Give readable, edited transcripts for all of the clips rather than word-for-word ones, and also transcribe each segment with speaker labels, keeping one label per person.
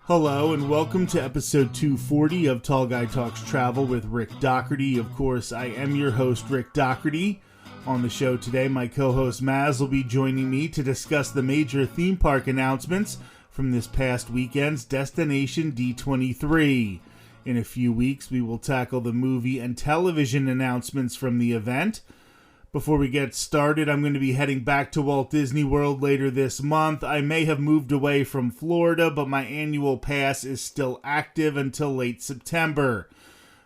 Speaker 1: Hello and welcome to episode 240 of Tall Guy Talks Travel with Rick Doherty. Of course, I am your host, Rick Doherty. On the show today, my co-host Maz will be joining me to discuss the major theme park announcements from this past weekend's Destination D23. In a few weeks, we will tackle the movie and television announcements from the event. Before we get started, I'm going to be heading back to Walt Disney World later this month. I may have moved away from Florida, but my annual pass is still active until late September.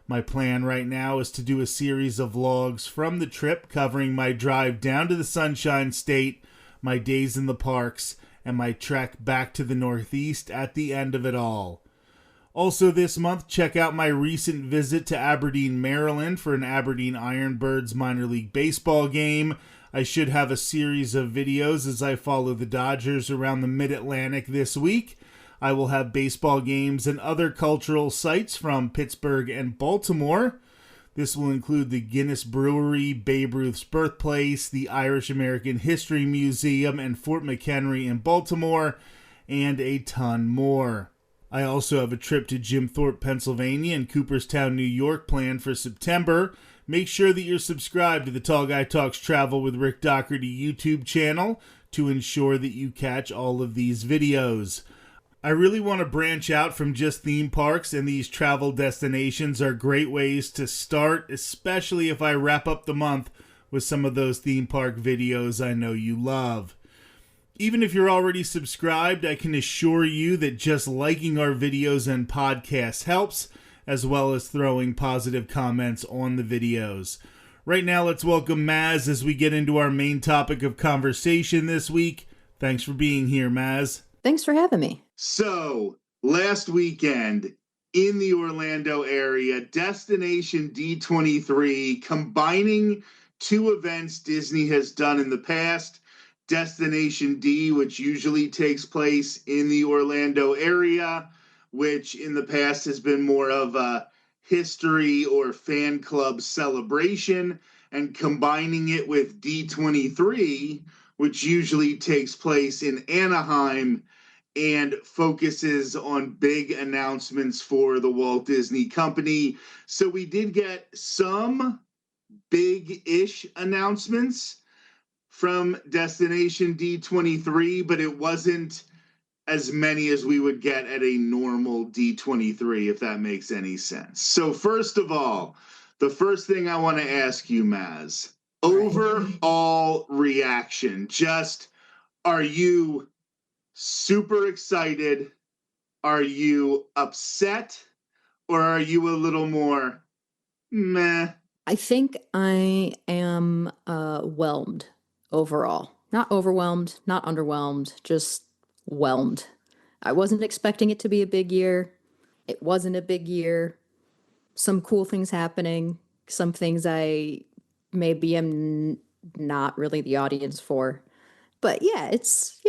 Speaker 1: My plan right now is to do a series of vlogs from the trip covering my drive down to the Sunshine State, my days in the parks, and my trek back to the Northeast at the end of it all. Also this month, check out my recent visit to Aberdeen, Maryland for an Aberdeen Ironbirds minor league baseball game. I should have a series of videos as I follow the Dodgers around the Mid-Atlantic this week. I will have baseball games and other cultural sites from Pittsburgh and Baltimore. This will include the Guinness Brewery, Babe Ruth's birthplace, the Irish American History Museum, and Fort McHenry in Baltimore, and a ton more. I also have a trip to Jim Thorpe, Pennsylvania and Cooperstown, New York planned for September. Make sure that you're subscribed to the Tall Guy Talks Travel with Rick Doherty YouTube channel to ensure that you catch all of these videos. I really want to branch out from just theme parks, and these travel destinations are great ways to start, especially if I wrap up the month with some of those theme park videos I know you love. Even if you're already subscribed, I can assure you that just liking our videos and podcasts helps, as well as throwing positive comments on the videos. Right now, let's welcome Maz as we get into our main topic of conversation this week. Thanks for being here, Maz.
Speaker 2: Thanks for having me.
Speaker 1: So, last weekend in the Orlando area, Destination D23, combining two events Disney has done in the past. Destination D, which usually takes place in the Orlando area, which in the past has been more of a history or fan club celebration, and combining it with D23, which usually takes place in Anaheim and focuses on big announcements for the Walt Disney Company. So we did get some big-ish announcements from Destination D23, but it wasn't as many as we would get at a normal D23, if that makes any sense. So first of all, the first thing I want to ask you, Maz, overall reaction. Just, are you super excited? Are you upset? Or are you a little more meh?
Speaker 2: I think I am whelmed overall. Not overwhelmed, not underwhelmed, just whelmed. I wasn't expecting it to be a big year. It wasn't a big year. Some cool things happening. Some things I maybe am not really the audience for. But yeah, it's,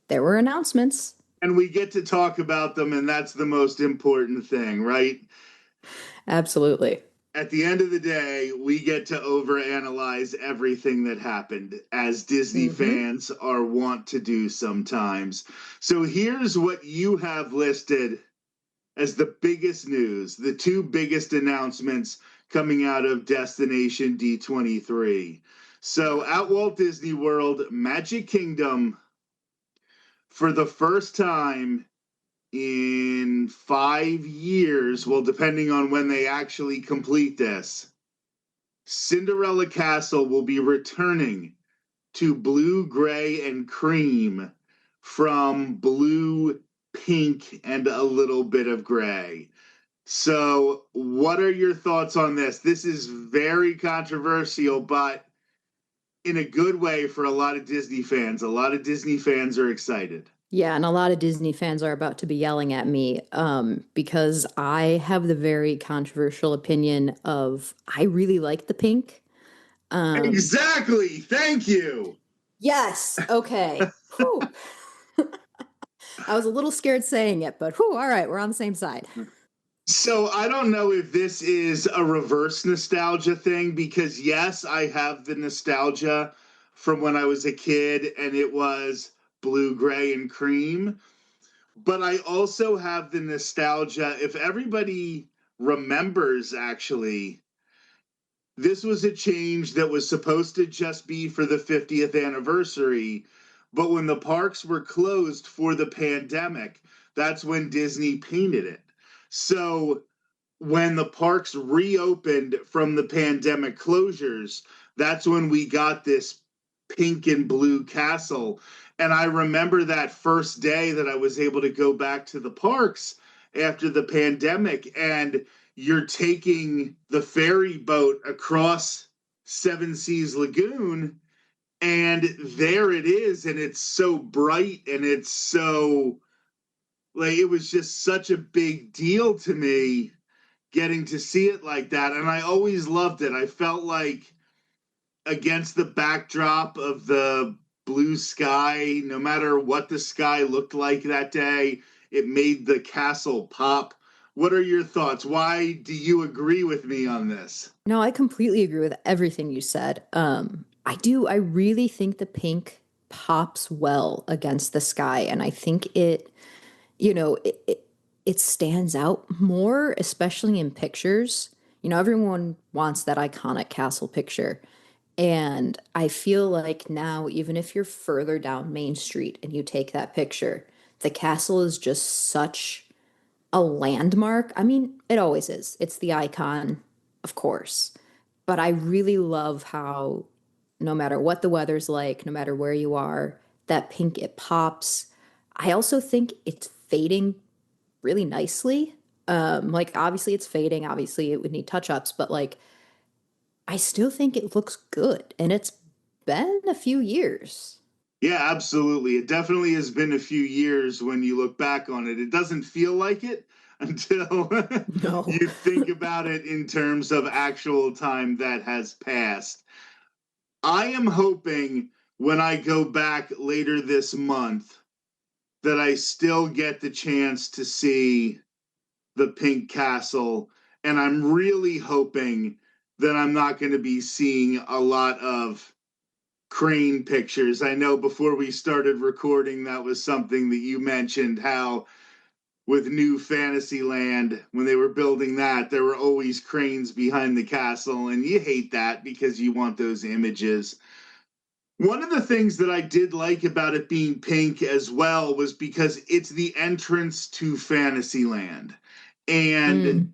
Speaker 2: there were announcements.
Speaker 1: And we get to talk about them, and that's the most important thing, right?
Speaker 2: Absolutely.
Speaker 1: At the end of the day, we get to overanalyze everything that happened, as Disney fans are wont to do sometimes. So here's what you have listed as the biggest news, the two biggest announcements coming out of Destination D23. So at Walt Disney World, Magic Kingdom, for the first time in 5 years, well, depending on when they actually complete this, Cinderella Castle will be returning to blue, gray, and cream from blue, pink, and a little bit of gray. So what are your thoughts on this? This is very controversial, but in a good way for a lot of Disney fans. A lot of Disney fans are excited.
Speaker 2: Yeah, and a lot of Disney fans are about to be yelling at me because I have the very controversial opinion of I really like the pink.
Speaker 1: Exactly. Thank you.
Speaker 2: Yes. Okay. I was a little scared saying it, but all right, we're on the same side.
Speaker 1: So I don't know if this is a reverse nostalgia thing, because yes, I have the nostalgia from when I was a kid and it was blue, gray, and cream. but I also have the nostalgia. If everybody remembers, actually, this was a change that was supposed to just be for the 50th anniversary. But when the parks were closed for the pandemic, that's when Disney painted it. So when the parks reopened from the pandemic closures, that's when we got this pink and blue castle. And I remember that first day that I was able to go back to the parks after the pandemic, and you're taking the ferry boat across Seven Seas Lagoon, and there it is, and it's so bright, and it's so, like, it was just such a big deal to me getting to see it like that. And I always loved it. I felt like against the backdrop of the blue sky, no matter what the sky looked like that day, it made the castle pop. What are your thoughts? Why do you agree with me on this?
Speaker 2: No, I completely agree with everything you said. I do. I really think the pink pops well against the sky, and I think it, it stands out more, especially in pictures. Everyone wants that iconic castle picture. And I feel like now, even if you're further down Main Street and you take that picture, the castle is just such a landmark. I mean, it always is. It's the icon, of course. But I really love how no matter what the weather's like, no matter where you are, that pink, it pops. I also think it's fading really nicely. Like obviously it's fading, obviously it would need touch-ups, but like I still think it looks good and it's been a few years.
Speaker 1: Yeah, absolutely. It definitely has been a few years when you look back on it. It doesn't feel like it until
Speaker 2: No.
Speaker 1: you think about it in terms of actual time that has passed. I am hoping when I go back later this month that I still get the chance to see the Pink Castle. And I'm really hoping that I'm not going to be seeing a lot of crane pictures. I know before we started recording, that was something that you mentioned, how with New Fantasyland, when they were building that, there were always cranes behind the castle. And you hate that because you want those images. One of the things that I did like about it being pink as well was because it's the entrance to Fantasyland. And
Speaker 2: Mm.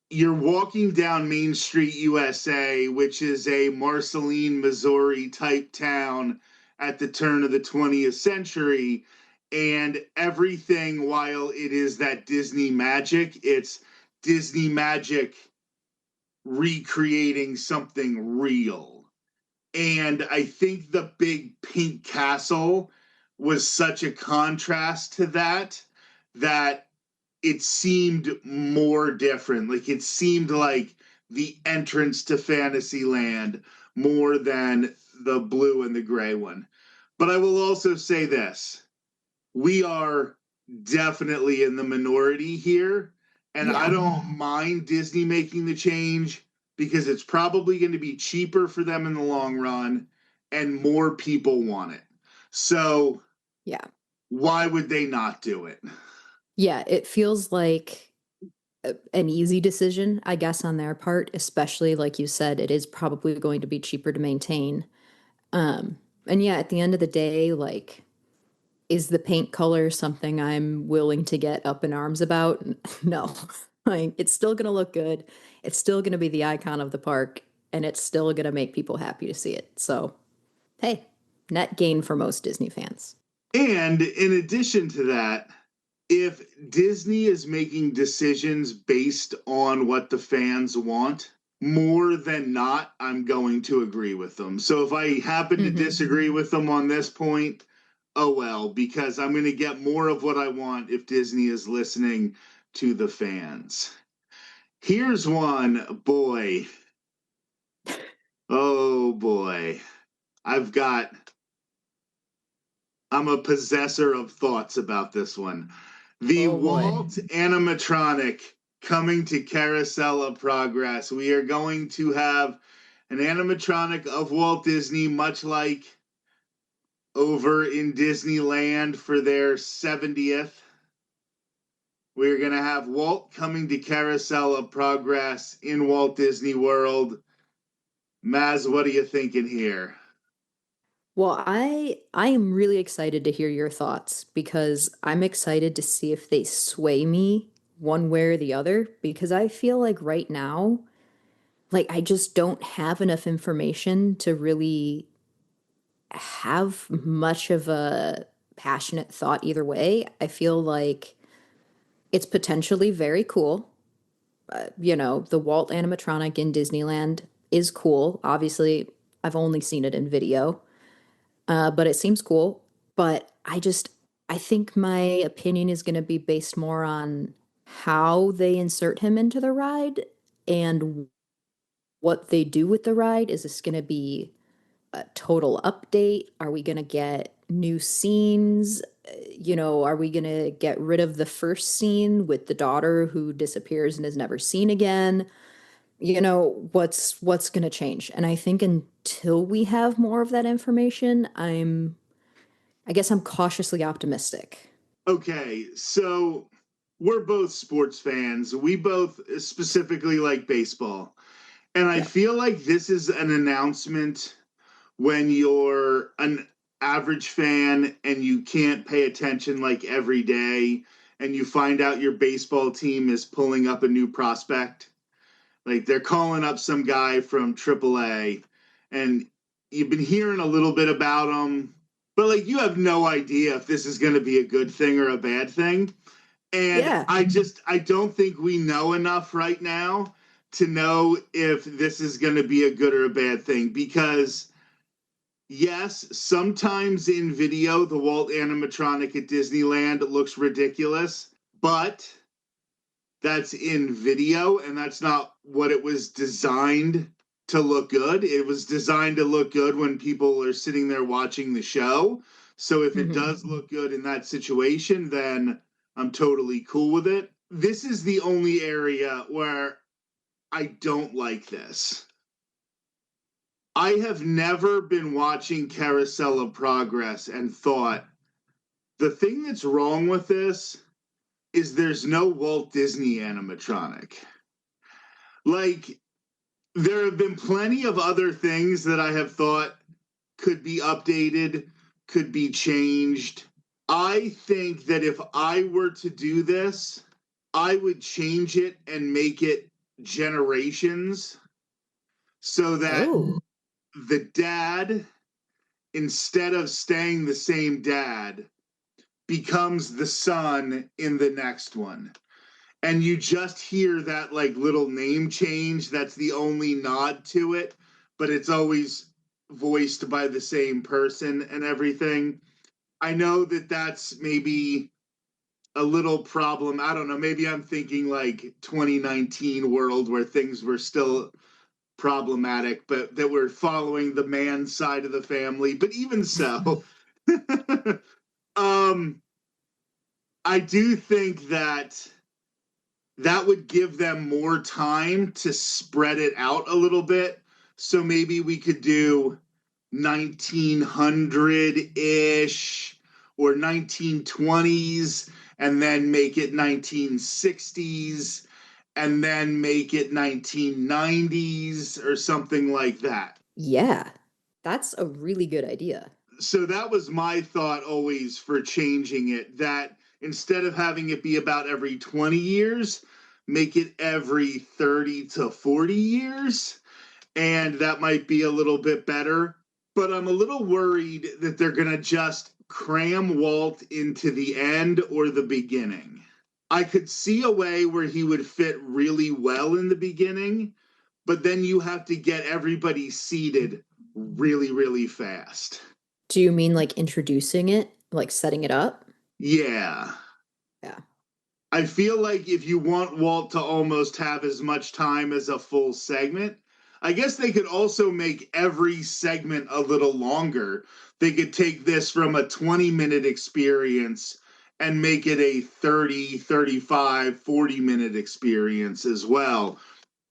Speaker 1: you're walking down Main Street, USA, which is a Marceline, Missouri type town at the turn of the 20th century. And everything, while it is that Disney magic, it's Disney magic recreating something real. And I think the big pink castle was such a contrast to that, that it seemed more different. Like it seemed like the entrance to Fantasyland more than the blue and the gray one. But I will also say this: we are definitely in the minority here. And I
Speaker 2: Yeah.
Speaker 1: don't mind Disney making the change because it's probably going to be cheaper for them in the long run and more people want it. So
Speaker 2: Yeah.
Speaker 1: why would they not do it?
Speaker 2: Yeah, it feels like an easy decision, I guess, on their part, especially like you said, it is probably going to be cheaper to maintain. And yeah, at the end of the day, like, is the paint color something I'm willing to get up in arms about? No. Like, it's still going to look good. It's still going to be the icon of the park, and it's still going to make people happy to see it. So, hey, net gain for most Disney fans.
Speaker 1: And in addition to that, if Disney is making decisions based on what the fans want, more than not, I'm going to agree with them. So if I happen to
Speaker 2: Hmm.
Speaker 1: disagree with them on this point, oh well, because I'm going to get more of what I want if Disney is listening to the fans. Here's one, boy. Oh boy. I've got I'm a possessor of thoughts about this one. The
Speaker 2: Oh boy.
Speaker 1: Walt animatronic coming to Carousel of Progress. We are going to have an animatronic of Walt Disney, much like over in Disneyland for their 70th. We're going to have Walt coming to Carousel of Progress in Walt Disney World. Maz, what are you thinking here?
Speaker 2: Well, I am really excited to hear your thoughts because I'm excited to see if they sway me one way or the other because I feel like right now, like I just don't have enough information to really have much of a passionate thought either way. I feel like it's potentially very cool. The Walt animatronic in Disneyland is cool. Obviously, I've only seen it in video, but it seems cool. But I think my opinion is going to be based more on how they insert him into the ride and what they do with the ride. Is this going to be a total update? Are we going to get new scenes? Are we going to get rid of the first scene with the daughter who disappears and is never seen again? What's going to change? And I think until we have more of that information, I guess I'm cautiously optimistic.
Speaker 1: Okay, so we're both sports fans. We both specifically like baseball. And I
Speaker 2: Yeah.
Speaker 1: feel like this is an announcement when you're an average fan and you can't pay attention like every day and you find out your baseball team is pulling up a new prospect. Like they're calling up some guy from AAA and you've been hearing a little bit about him, but like you have no idea if this is going to be a good thing or a bad thing. And
Speaker 2: Yeah.
Speaker 1: I don't think we know enough right now to know if this is going to be a good or a bad thing because yes, sometimes in video the Walt animatronic at Disneyland looks ridiculous, but that's in video and that's not what it was designed to look good. It was designed to look good when people are sitting there watching the show. So if it
Speaker 2: Hmm.
Speaker 1: does look good in that situation, then I'm totally cool with it. This is the only area where I don't like this. I have never been watching Carousel of Progress and thought the thing that's wrong with this is there's no Walt Disney animatronic. Like, there have been plenty of other things that I have thought could be updated, could be changed. I think that if I were to do this, I would change it and make it generations so that
Speaker 2: Oh.
Speaker 1: the dad, instead of staying the same dad, becomes the son in the next one. And you just hear that like little name change. That's the only nod to it, but it's always voiced by the same person and everything. I know that that's maybe a little problem. I don't know. Maybe I'm thinking like 2019 world where things were still problematic, but that we're following the man side of the family. But even so, um, I do think that that would give them more time to spread it out a little bit. So maybe we could do 1900 ish or 1920s and then make it 1960s and then make it 1990s or something like that.
Speaker 2: Yeah. That's a really good idea.
Speaker 1: So that was my thought always for changing it, that instead of having it be about every 20 years, make it every 30 to 40 years. And that might be a little bit better. But I'm a little worried that they're going to just cram Walt into the end or the beginning. I could see a way where he would fit really well in the beginning, but then you have to get everybody seated really, really fast.
Speaker 2: Do you mean like introducing it, like setting it up?
Speaker 1: Yeah.
Speaker 2: Yeah.
Speaker 1: I feel like if you want Walt to almost have as much time as a full segment, I guess they could also make every segment a little longer. They could take this from a 20-minute experience and make it a 30, 35, 40-minute experience as well.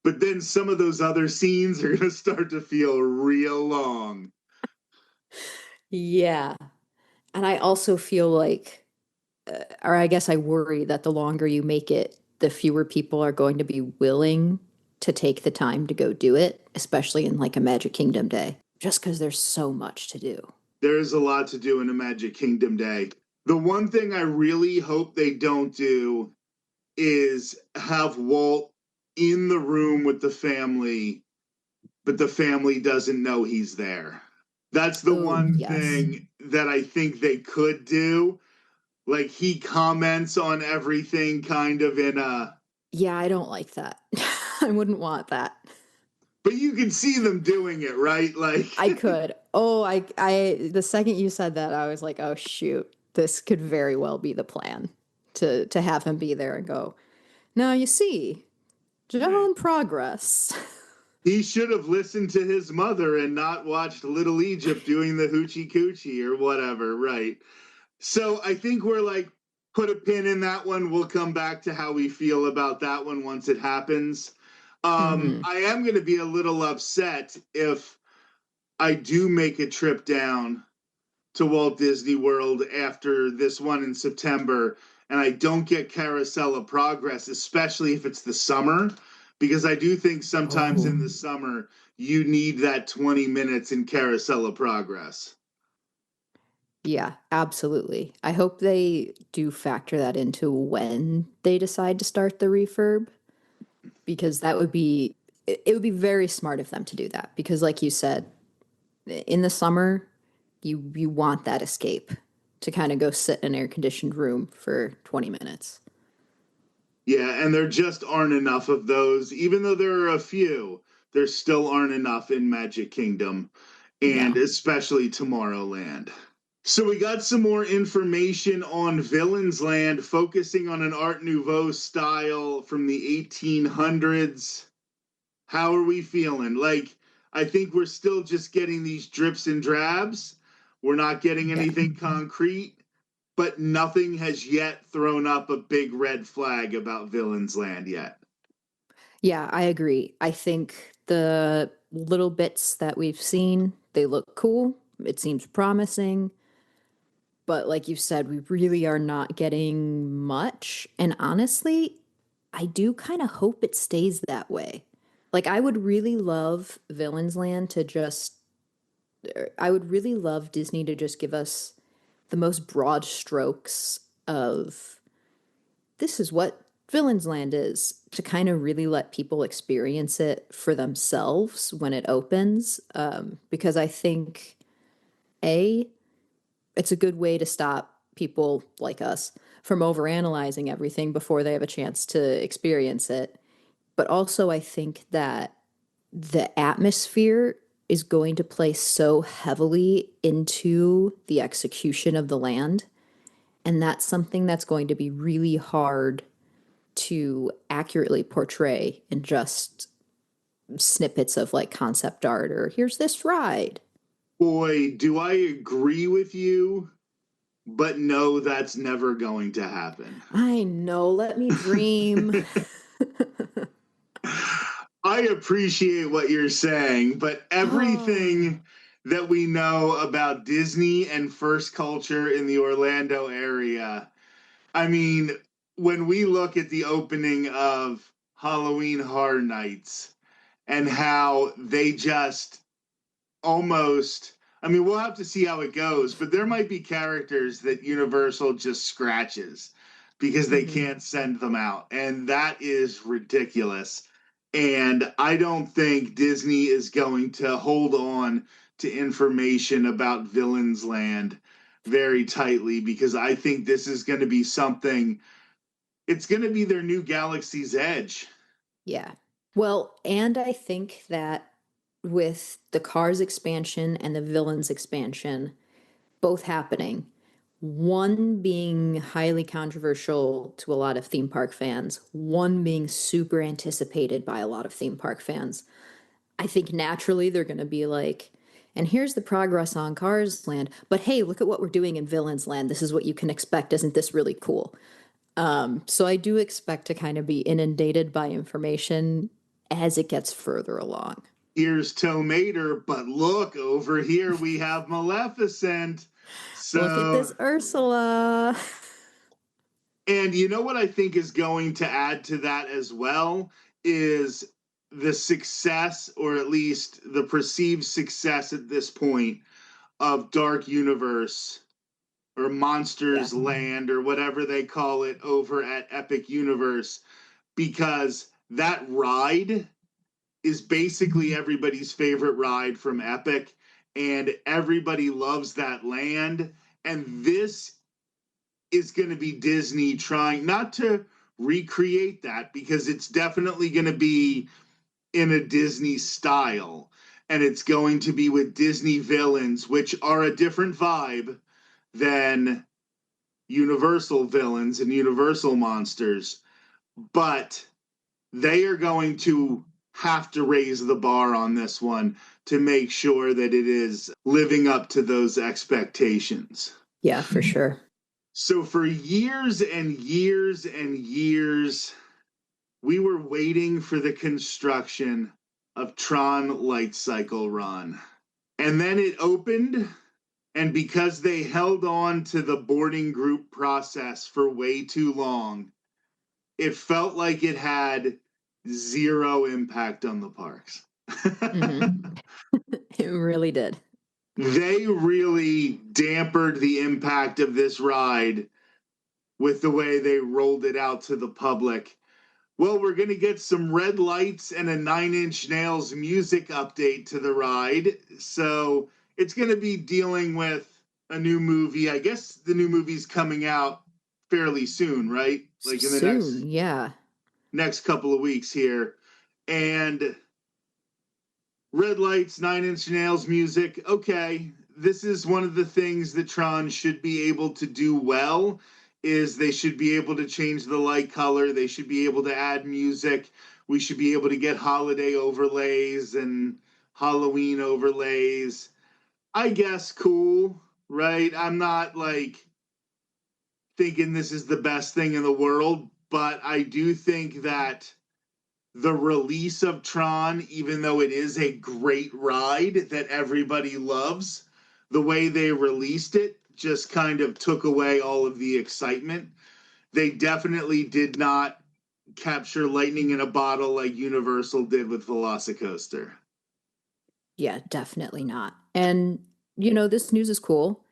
Speaker 1: But then some of those other scenes are going to start to feel real long.
Speaker 2: Yeah. And I also feel like, or I guess I worry that the longer you make it, the fewer people are going to be willing to take the time to go do it, especially in like a Magic Kingdom day, just because there's so much to do.
Speaker 1: There is a lot to do in a Magic Kingdom day. The one thing I really hope they don't do is have Walt in the room with the family, but the family doesn't know he's there. That's the
Speaker 2: Oh,
Speaker 1: one
Speaker 2: yes.
Speaker 1: thing that I think they could do. Like he comments on everything kind of in a,
Speaker 2: Yeah, I don't like that. I wouldn't want that.
Speaker 1: but you can see them doing it, right? Like,
Speaker 2: I could. Oh, the second you said that, I was like, oh shoot, this could very well be the plan to have him be there and go, now you see, John Progress.
Speaker 1: he should have listened to his mother and not watched Little Egypt doing the hoochie coochie or whatever, right? So I think we're like, put a pin in that one. We'll come back to how we feel about that one once it happens.
Speaker 2: Hmm.
Speaker 1: I am going to be a little upset if I do make a trip down to Walt Disney World after this one in September and I don't get Carousel of Progress, especially if it's the summer, because I do think sometimes
Speaker 2: Oh,
Speaker 1: in the summer you need that 20 minutes in Carousel of Progress.
Speaker 2: yeah, absolutely. I hope they do factor that into when they decide to start the refurb, because it would be very smart of them to do that, because like you said, in the summer, you want that escape to kind of go sit in an air conditioned room for 20 minutes.
Speaker 1: Yeah, and there just aren't enough of those. Even though there are a few, there still aren't enough in Magic Kingdom and
Speaker 2: No.
Speaker 1: especially Tomorrowland. So we got some more information on Villains Land, focusing on an Art Nouveau style from the 1800s. How are we feeling? Like, I think we're still just getting these drips and drabs. We're not getting
Speaker 2: Yeah.
Speaker 1: anything concrete, but nothing has yet thrown up a big red flag about Villains Land yet.
Speaker 2: Yeah, I agree. I think the little bits that we've seen, they look cool. It seems promising. But like you said, we really are not getting much. And honestly, I do kind of hope it stays that way. Like, I would really love Disney to just give us the most broad strokes of this is what Villains Land is, to kind of really let people experience it for themselves when it opens. Because I think, A, it's a good way to stop people like us from overanalyzing everything before they have a chance to experience it. But also, I think that the atmosphere is going to play so heavily into the execution of the land. And that's something that's going to be really hard to accurately portray in just snippets of like concept art or here's this ride.
Speaker 1: Boy, do I agree with you, but no, that's never going to happen.
Speaker 2: I know, let me dream.
Speaker 1: I appreciate what you're saying, but
Speaker 2: Oh,
Speaker 1: everything that we know about Disney and first culture in the Orlando area, I mean, when we look at the opening of Halloween Horror Nights and how they just almost, I mean, we'll have to see how it goes, but there might be characters that Universal just scratches because they
Speaker 2: mhm.
Speaker 1: can't send them out. And that is ridiculous. And I don't think Disney is going to hold on to information about Villains Land very tightly because I think this is going to be something, it's going to be their new Galaxy's Edge.
Speaker 2: Yeah. Well, and I think that with the Cars expansion and the Villains expansion both happening, one being highly controversial to a lot of theme park fans, one being super anticipated by a lot of theme park fans, I think naturally they're going to be like, and here's the progress on Cars Land, but hey, look at what we're doing in Villains Land. This is what you can expect. Isn't this really cool? So I do expect to kind of be inundated by information as it gets further along.
Speaker 1: Here's Tomater, but look over here, we have Maleficent.
Speaker 2: Look at
Speaker 1: So,
Speaker 2: this Ursula.
Speaker 1: and you know what I think is going to add to that as well is the success, or at least the perceived success at this point, of Dark Universe or
Speaker 2: Yeah.
Speaker 1: Monsters Land or whatever they call it over at Epic Universe, because that ride is basically everybody's favorite ride from Epic, and everybody loves that land. And this is going to be Disney trying not to recreate that, because it's definitely going to be in a Disney style. And it's going to be with Disney villains, which are a different vibe than Universal villains and Universal monsters. But they are going to have to raise the bar on this one to make sure that it is living up to those expectations.
Speaker 2: Yeah, for sure.
Speaker 1: So for years and years and years, we were waiting for the construction of Tron Light Cycle Run. And then it opened, and because they held on to the boarding group process for way too long, it felt like it had zero impact on the parks.
Speaker 2: Mm-hmm. It really did.
Speaker 1: They really dampened the impact of this ride with the way they rolled it out to the public. Well, we're going to get some red lights and a Nine Inch Nails music update to the ride. So it's going to be dealing with a new movie. I guess the new movie's coming out fairly soon, right? Like in the
Speaker 2: Soon, yeah.
Speaker 1: next couple of weeks here. And red lights, Nine Inch Nails music. Okay, this is one of the things that Tron should be able to do well, is they should be able to change the light color. They should be able to add music. We should be able to get holiday overlays and Halloween overlays. I guess cool, right? I'm not like thinking this is the best thing in the world, but I do think that the release of Tron, even though it is a great ride that everybody loves, the way they released it just kind of took away all of the excitement. They definitely did not capture lightning in a bottle like Universal did with Velocicoaster.
Speaker 2: Yeah, definitely not. And, this news is cool.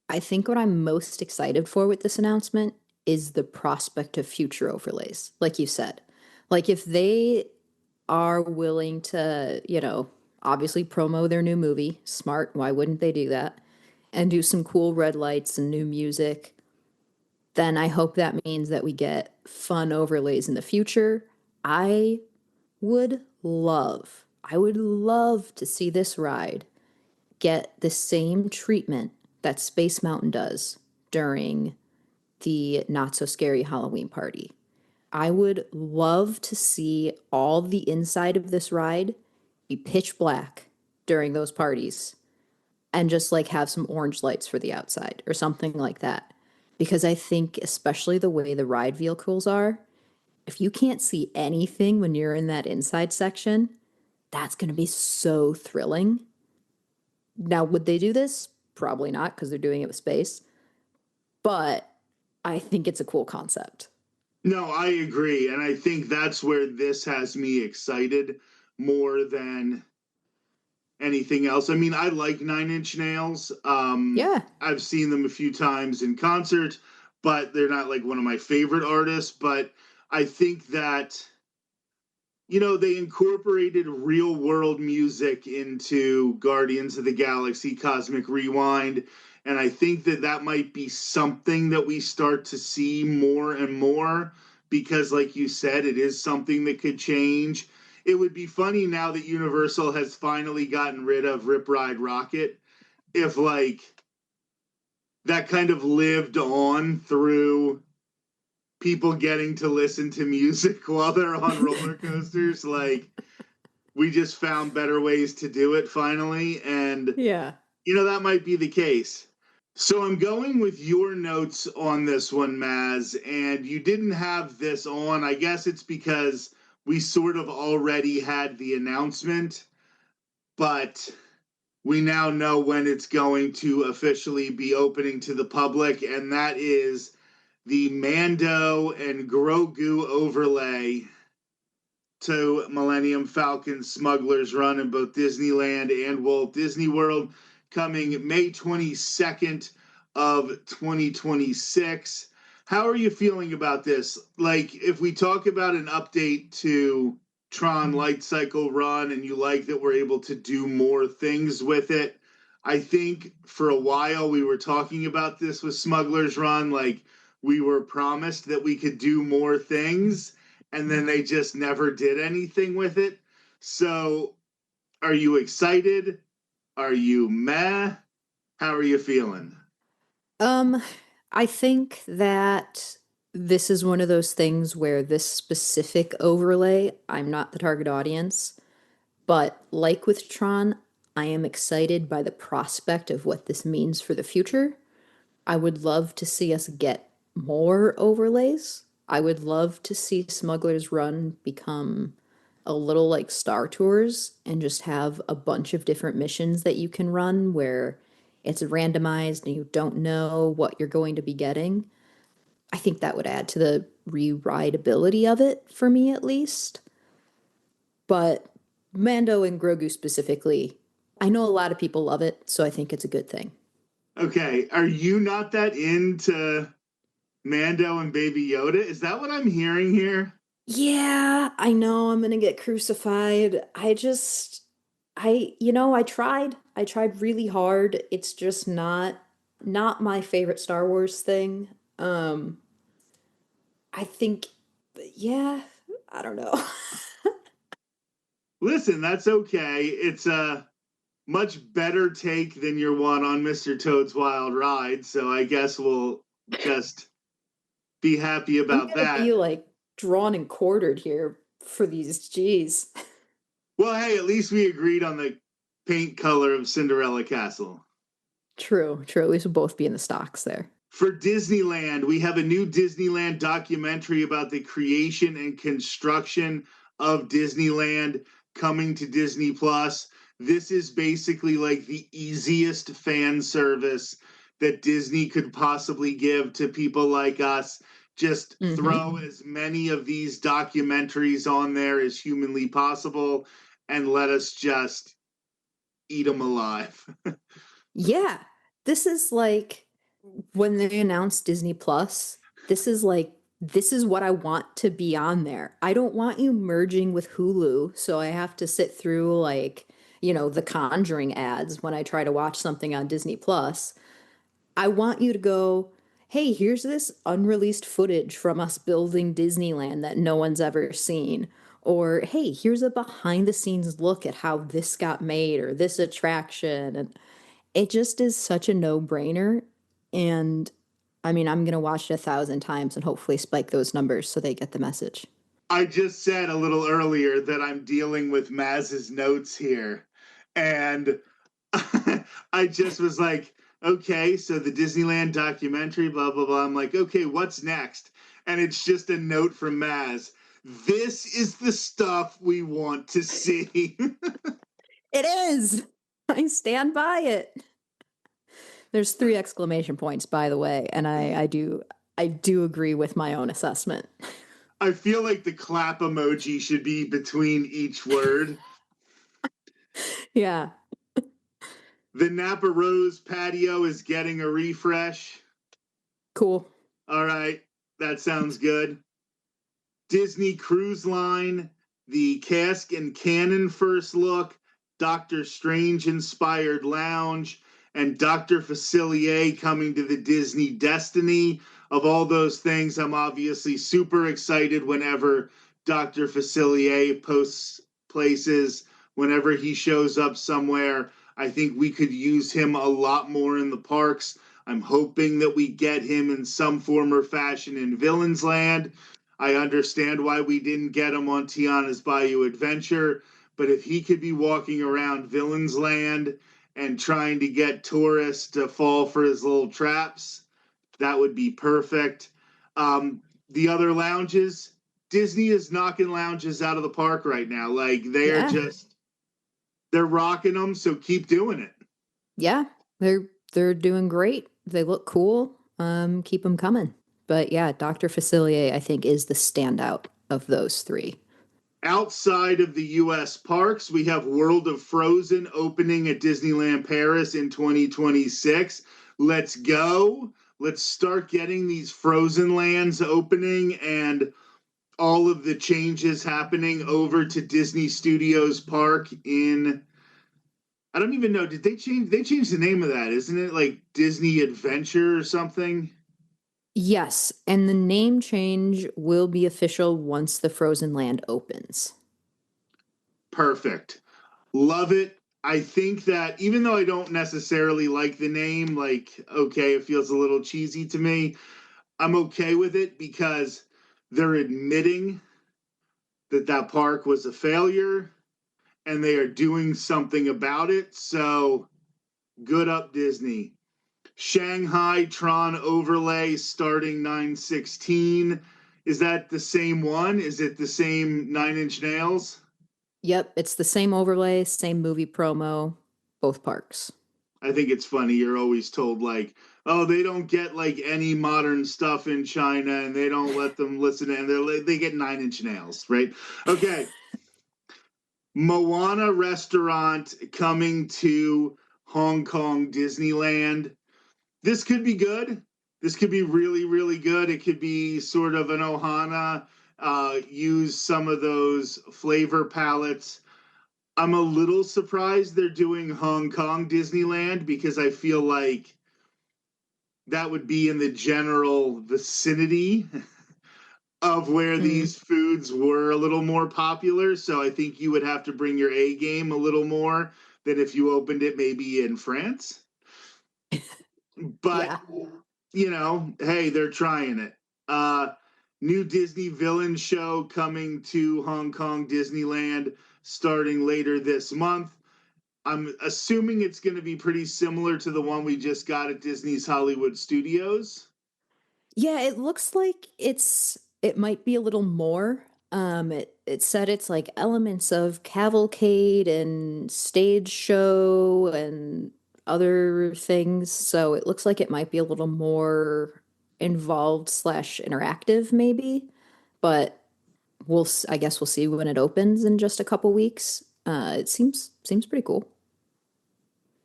Speaker 2: I think what I'm most excited for with this announcement is the prospect of future overlays, like you said. Like, if they are willing to, obviously promo their new movie, smart, why wouldn't they do that? And do some cool red lights and new music, then I hope that means that we get fun overlays in the future. I I would love to see this ride get the same treatment that Space Mountain does during the Not So Scary Halloween party. I would love to see all the inside of this ride be pitch black during those parties and just like have some orange lights for the outside or something like that. Because I think, especially the way the ride vehicles are, if you can't see anything when you're in that inside section, that's going to be so thrilling. Now, would they do this? Probably not, because they're doing it with space. But I think it's a cool concept.
Speaker 1: No, I agree. And I think that's where this has me excited more than anything else. I mean, I like Nine Inch Nails.
Speaker 2: Yeah.
Speaker 1: I've seen them a few times in concert, but they're not like one of my favorite artists. But I think that, they incorporated real world music into Guardians of the Galaxy Cosmic Rewind. And I think that that might be something that we start to see more and more, because, like you said, it is something that could change. It would be funny now that Universal has finally gotten rid of Rip Ride Rocket, if like that kind of lived on through people getting to listen to music while they're on roller coasters. Like, we just found better ways to do it finally. And,
Speaker 2: Yeah.
Speaker 1: that might be the case. So I'm going with your notes on this one, Maz, and you didn't have this on. I guess it's because we sort of already had the announcement, but we now know when it's going to officially be opening to the public, and that is the Mando and Grogu overlay to Millennium Falcon Smuggler's Run in both Disneyland and Walt Disney World, coming May 22nd of 2026. How are you feeling about this? Like, if we talk about an update to Tron Light Cycle Run and you like that we're able to do more things with it, I think for a while we were talking about this with Smuggler's Run, like we were promised that we could do more things and then they just never did anything with it. So, are you excited? Are you meh? How are you feeling?
Speaker 2: Um, I think that this is one of those things where this specific overlay, I'm not the target audience, but like with Tron, I am excited by the prospect of what this means for the future. I would love to see us get more overlays. I would love to see Smuggler's Run become a little like Star Tours and just have a bunch of different missions that you can run where it's randomized and you don't know what you're going to be getting. I think that would add to the re-rideability of it for me at least. But Mando and Grogu specifically, I know a lot of people love it, so I think it's a good thing.
Speaker 1: Okay, are you not that into Mando and Baby Yoda? Is that what I'm hearing here?
Speaker 2: Yeah, I know I'm gonna get crucified. I tried. I tried really hard. It's just not my favorite Star Wars thing. Um, I think, yeah, I don't know.
Speaker 1: Listen, that's okay. It's a much better take than your one on Mr. Toad's Wild Ride, so I guess we'll just be happy
Speaker 2: I'm
Speaker 1: about
Speaker 2: gonna be
Speaker 1: that.
Speaker 2: like drawn and quartered here for these G's.
Speaker 1: Well, hey, at least we agreed on the paint color of Cinderella Castle.
Speaker 2: True, true. At least we'll both be in the stocks there.
Speaker 1: For Disneyland, we have a new Disneyland documentary about the creation and construction of Disneyland coming to Disney Plus. This is basically like the easiest fan service that Disney could possibly give to people like us. Just throw as many of these documentaries on there as humanly possible and let us just eat them alive.
Speaker 2: Yeah, this is like when they announced Disney Plus, this is what I want to be on there. I don't want you merging with Hulu, so I have to sit through the Conjuring ads when I try to watch something on Disney Plus. I want you to go, "Hey, here's this unreleased footage from us building Disneyland that no one's ever seen." Or, "Hey, here's a behind the scenes look at how this got made or this attraction." And it just is such a no-brainer. And I mean, I'm gonna watch it 1,000 times and hopefully spike those numbers so they get the message.
Speaker 1: I just said a little earlier that I'm dealing with Maz's notes here. And I just was like, okay, so the Disneyland documentary, blah, blah, blah. I'm like, okay, what's next? And it's just a note from Maz. This is the stuff we want to see.
Speaker 2: It is. I stand by it. There's 3 exclamation points, by the way, and I do agree with my own assessment.
Speaker 1: I feel like the clap emoji should be between each word.
Speaker 2: Yeah.
Speaker 1: The Napa Rose patio is getting a refresh.
Speaker 2: Cool.
Speaker 1: All right, that sounds good. Disney Cruise Line, the Cask and Cannon first look, Doctor Strange inspired lounge, and Dr. Facilier coming to the Disney Destiny. Of all those things, I'm obviously super excited whenever Dr. Facilier posts places, whenever he shows up somewhere. I think we could use him a lot more in the parks. I'm hoping that we get him in some form or fashion in Villains Land. I understand why we didn't get him on Tiana's Bayou Adventure, but if he could be walking around Villains Land and trying to get tourists to fall for his little traps, that would be perfect. The other lounges, Disney is knocking lounges out of the park right now. Like they are
Speaker 2: Yeah.
Speaker 1: just They're rocking them, so keep doing it.
Speaker 2: Yeah, they're doing great. They look cool. Keep them coming. But yeah, Dr. Facilier, I think, is the standout of those three.
Speaker 1: Outside of the U.S. parks, we have World of Frozen opening at Disneyland Paris in 2026. Let's go. Let's start getting these Frozen lands opening and all of the changes happening over to Disney Studios Park in, I don't even know, did they change the name of that? Isn't it like Disney Adventure or something?
Speaker 2: Yes, and the name change will be official once the Frozen Land opens.
Speaker 1: Perfect. Love it. I think that even though I don't necessarily like the name, like, okay, it feels a little cheesy to me, I'm okay with it because they're admitting that that park was a failure and they are doing something about it. So good up, Disney. Shanghai Tron overlay starting 9/16. Is that the same one? Is it the same Nine Inch Nails?
Speaker 2: Yep, it's the same overlay, same movie promo, both parks.
Speaker 1: I think it's funny. You're always told, like, oh, they don't get like any modern stuff in China and they don't let them listen to, and they get Nine Inch Nails, right? Okay. Moana restaurant coming to Hong Kong Disneyland. This could be good. This could be really, really good. It could be sort of an Ohana, use some of those flavor palettes. I'm a little surprised they're doing Hong Kong Disneyland because I feel like that would be in the general vicinity of where these foods were a little more popular. So I think you would have to bring your A game a little more than if you opened it maybe in France. But,
Speaker 2: Yeah.
Speaker 1: you know, hey, they're trying it. New Disney villain show coming to Hong Kong Disneyland starting later this month. I'm assuming it's going to be pretty similar to the one we just got at Disney's Hollywood Studios.
Speaker 2: Yeah, it looks like it might be a little more. It said it's like elements of cavalcade and stage show and other things. So it looks like it might be a little more involved slash interactive maybe. But I guess we'll see when it opens in just a couple weeks. It seems pretty cool.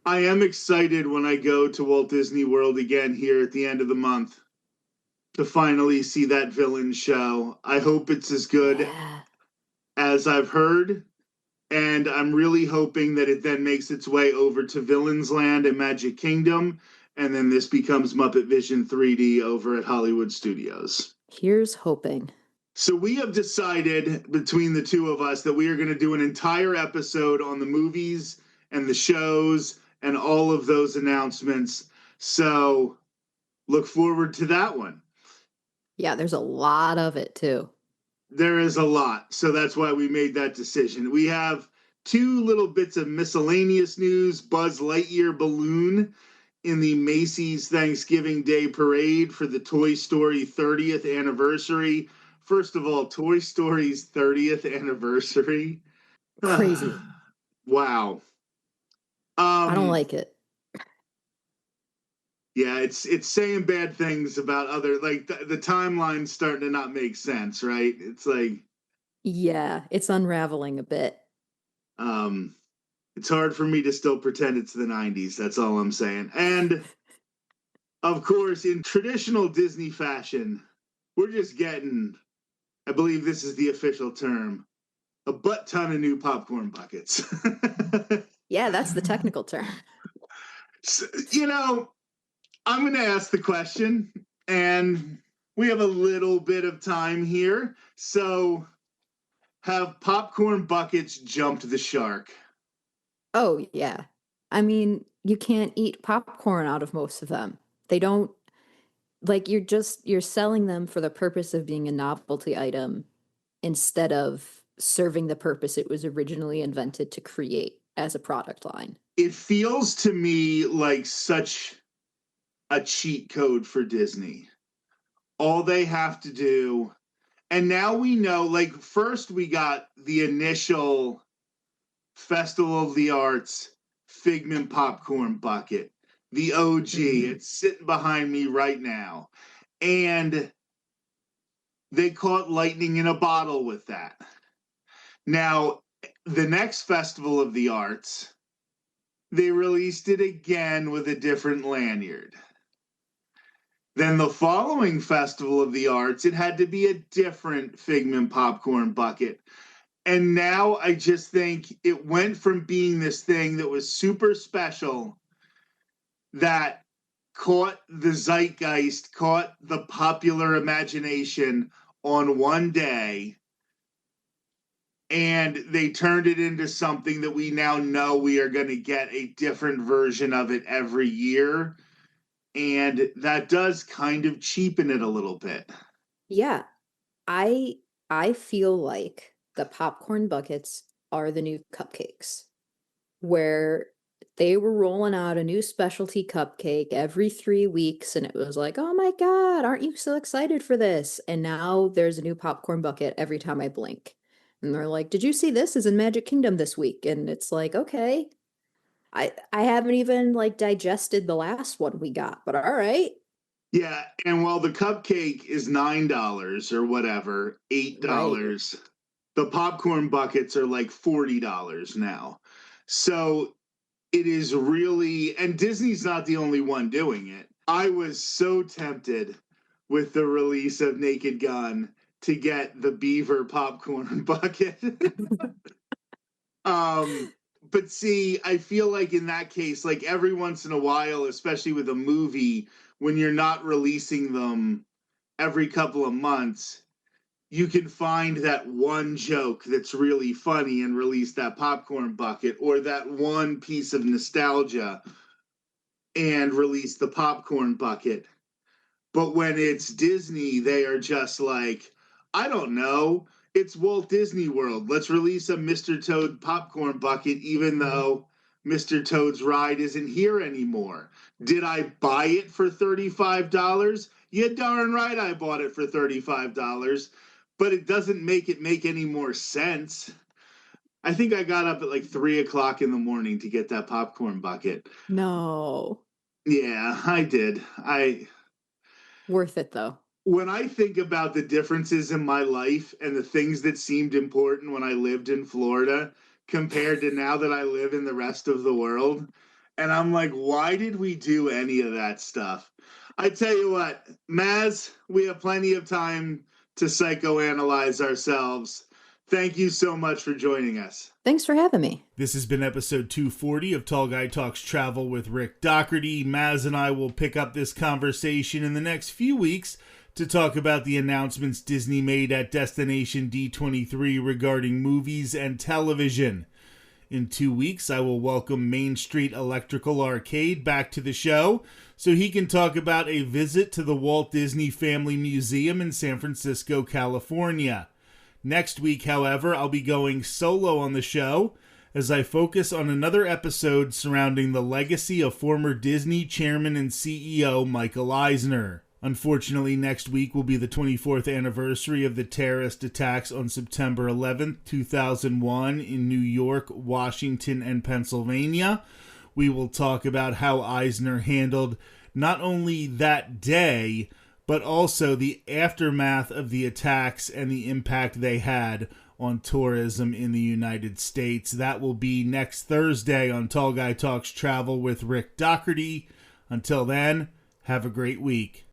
Speaker 1: I am excited when I go to Walt Disney World again here at the end of the month to finally see that villain show. I hope it's as good
Speaker 2: Yeah.
Speaker 1: as I've heard. And I'm really hoping that it then makes its way over to Villains Land and Magic Kingdom. And then this becomes Muppet Vision 3D over at Hollywood Studios.
Speaker 2: Here's hoping.
Speaker 1: So we have decided between the two of us that we are going to do an entire episode on the movies and the shows and all of those announcements. So look forward to that one.
Speaker 2: Yeah, there's a lot of it too.
Speaker 1: There is a lot. So that's why we made that decision. We have two little bits of miscellaneous news. Buzz Lightyear balloon in the Macy's Thanksgiving Day Parade for the Toy Story 30th anniversary. First of all, Toy Story's 30th anniversary.
Speaker 2: Crazy.
Speaker 1: Wow.
Speaker 2: I don't like it.
Speaker 1: Yeah, it's saying bad things about other, like the timeline's starting to not make sense, right? It's like
Speaker 2: Yeah, it's unraveling a bit.
Speaker 1: um it's hard for me to still pretend it's the 90s. That's all I'm saying. And of course, in traditional Disney fashion, we're just getting, I believe this is the official term, a butt ton of new popcorn buckets.
Speaker 2: Yeah, that's the technical term.
Speaker 1: So, you know, I'm going to ask the question, and we have a little bit of time here. So, have popcorn buckets jumped the shark?
Speaker 2: Oh, yeah. I mean, you can't eat popcorn out of most of them. They don't like you're selling them for the purpose of being a novelty item instead of serving the purpose it was originally invented to create as a product line.
Speaker 1: It feels to me like such a cheat code for Disney. All they have to do, and now we know, like, first we got the initial Festival of the Arts Figment popcorn bucket. The OG. It's sitting behind me right now. And they caught lightning in a bottle with that. Now, the next Festival of the Arts, they released it again with a different lanyard. Then the following Festival of the Arts, it had to be a different Figment popcorn bucket. And now I just think it went from being this thing that was super special that caught the zeitgeist, caught the popular imagination on one day, and they turned it into something that we now know we are going to get a different version of it every year. And that does kind of cheapen it a little bit.
Speaker 2: Yeah. I feel like the popcorn buckets are the new cupcakes, where they were rolling out a new specialty cupcake every 3 weeks, and it was like, oh my God, aren't you so excited for this? And now there's a new popcorn bucket every time I blink. And they're like, did you see this is in Magic Kingdom this week? And it's like, okay. I haven't even like digested the last one we got, but all right.
Speaker 1: Yeah, and while the cupcake is $9 or whatever, $8, right, the popcorn buckets are like $40 now. So it is really, and Disney's not the only one doing it. I was so tempted with the release of Naked Gun to get the beaver popcorn bucket. But see, I feel like in that case, like every once in a while, especially with a movie, when you're not releasing them every couple of months, you can find that one joke that's really funny and release that popcorn bucket, or that one piece of nostalgia and release the popcorn bucket. But when it's Disney, they are just like, I don't know, it's Walt Disney World. Let's release a Mr. Toad popcorn bucket, even though Mr. Toad's ride isn't here anymore. Did I buy it for $35? Yeah, darn right I bought it for $35. But it doesn't make it make any more sense. I think I got up at like 3 o'clock in the morning to get that popcorn bucket.
Speaker 2: No.
Speaker 1: Yeah, I did.
Speaker 2: Worth it though.
Speaker 1: When I think about the differences in my life and the things that seemed important when I lived in Florida compared to now that I live in the rest of the world, and I'm like, why did we do any of that stuff? I tell you what, Maz, we have plenty of time to psychoanalyze ourselves. Thank you so much for joining us.
Speaker 2: Thanks for having me.
Speaker 1: This has been episode 240 of Tall Guy Talks Travel with Rick Doherty. Maz and I will pick up this conversation in the next few weeks to talk about the announcements Disney made at Destination D23 regarding movies and television. In 2 weeks, I will welcome Main Street Electrical Arcade back to the show so he can talk about a visit to the Walt Disney Family Museum in San Francisco, California. Next week, however, I'll be going solo on the show as I focus on another episode surrounding the legacy of former Disney chairman and CEO Michael Eisner. Unfortunately, next week will be the 24th anniversary of the terrorist attacks on September 11th, 2001 in New York, Washington, and Pennsylvania. We will talk about how Eisner handled not only that day, but also the aftermath of the attacks and the impact they had on tourism in the United States. That will be next Thursday on Tall Guy Talks Travel with Rick Doherty. Until then, have a great week.